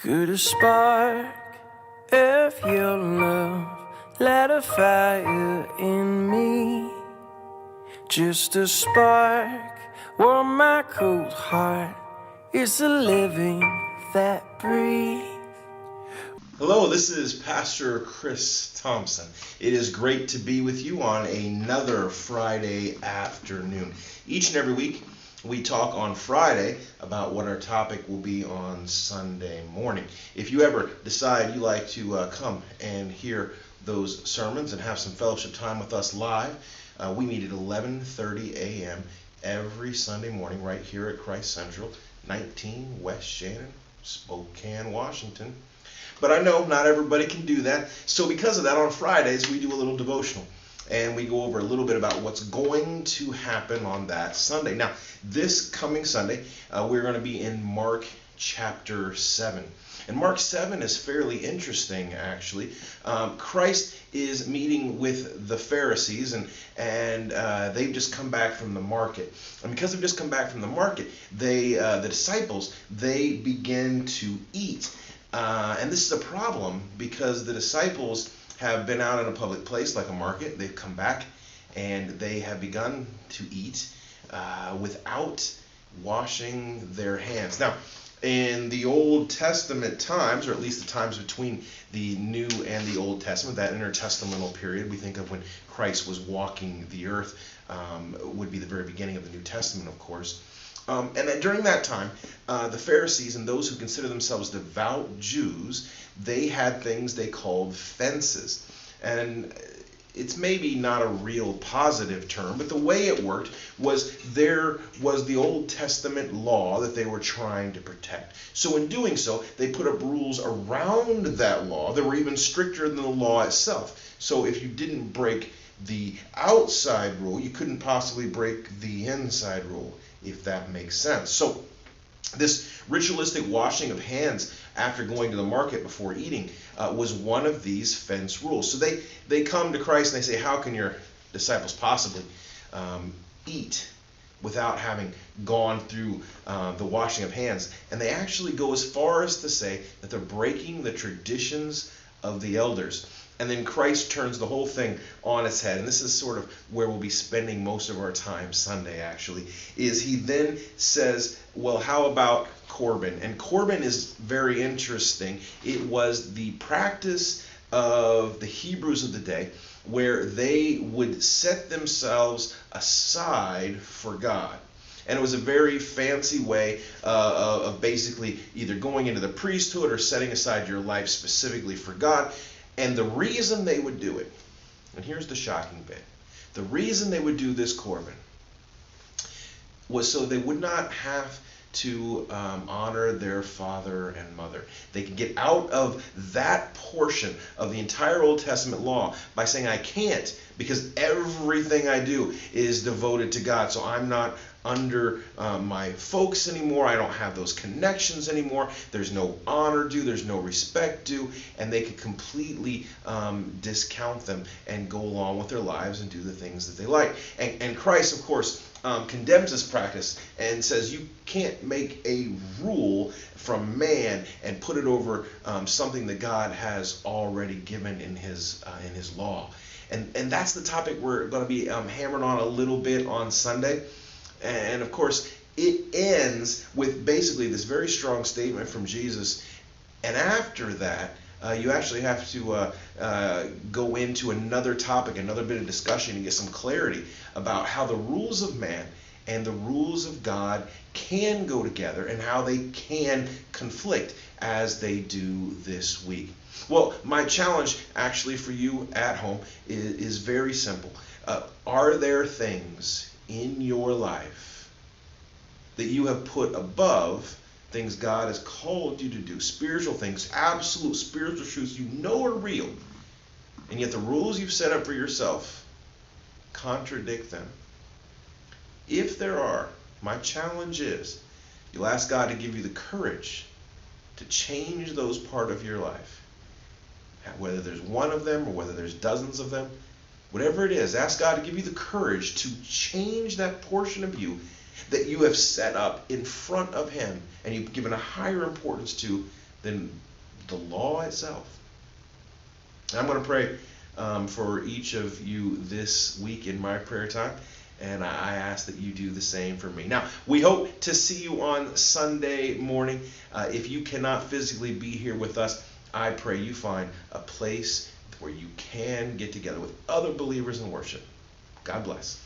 Could a spark of your love light a fire in me? Just a spark, warm my cold heart. It's a living that breathes. Hello, this is Pastor Chris Thompson. It is great to be with you on another Friday afternoon. Each and every week, we talk on Friday about what our topic will be on Sunday morning. If you ever decide you like to come and hear those sermons and have some fellowship time with us live, we meet at 11:30 a.m. every Sunday morning right here at Christ Central, 19 West Shannon, Spokane, Washington. But I know not everybody can do that. So because of that, on Fridays, we do a little devotional. And we go over a little bit about what's going to happen on that Sunday. Now, this coming Sunday, we're going to be in Mark chapter 7. And Mark 7 is fairly interesting, actually. Christ is meeting with the Pharisees, and they've just come back from the market. And because they've just come back from the market, the disciples, they begin to eat. And this is a problem because the disciples have been out in a public place like a market. They've come back and they have begun to eat without washing their hands. Now, in the Old Testament times, or at least the times between the New and the Old Testament, that intertestamental period, we think of when Christ was walking the earth, would be the very beginning of the New Testament, of course. And then during that time, the Pharisees and those who consider themselves devout Jews, they had things they called fences. And it's maybe not a real positive term, but the way it worked was there was the Old Testament law that they were trying to protect. So in doing so, they put up rules around that law that were even stricter than the law itself. So if you didn't break the outside rule, you couldn't possibly break the inside rule, if that makes sense. So this ritualistic washing of hands after going to the market before eating was one of these fence rules. So they come to Christ and they say, how can your disciples possibly eat without having gone through the washing of hands? And they actually go as far as to say that they're breaking the traditions of the elders. And then Christ turns the whole thing on its head. And this is sort of where we'll be spending most of our time Sunday, actually, is he then says, well, how about Corban? And Corban is very interesting. It was the practice of the Hebrews of the day where they would set themselves aside for God. And it was a very fancy way of basically either going into the priesthood or setting aside your life specifically for God. And the reason they would do it, and here's the shocking bit, the reason they would do this Corban was so they would not have to honor their father and mother. They could get out of that portion of the entire Old Testament law by saying, I can't, because everything I do is devoted to God. So I'm not under my folks anymore. I don't have those connections anymore. There's no honor due. There's no respect due. And they could completely discount them and go along with their lives and do the things that they like. And Christ, of course, condemns this practice and says you can't make a rule from man and put it over something that God has already given in his law. And that's the topic we're going to be hammering on a little bit on Sunday. And of course, it ends with basically this very strong statement from Jesus. And after that, you actually have to go into another topic, another bit of discussion, and get some clarity about how the rules of man and the rules of God can go together and how they can conflict as they do this week. Well, my challenge actually for you at home is very simple. Are there things in your life that you have put above things God has called you to do, spiritual things, absolute spiritual truths you know are real, and yet the rules you've set up for yourself contradict them? If there are, my challenge is you'll ask God to give you the courage to change those part of your life. Whether there's one of them or whether there's dozens of them, whatever it is, ask God to give you the courage to change that portion of you that you have set up in front of him and you've given a higher importance to than the law itself. And I'm going to pray for each of you this week in my prayer time, and I ask that you do the same for me. Now, we hope to see you on Sunday morning. If you cannot physically be here with us, I pray you find a place where you can get together with other believers and worship. God bless.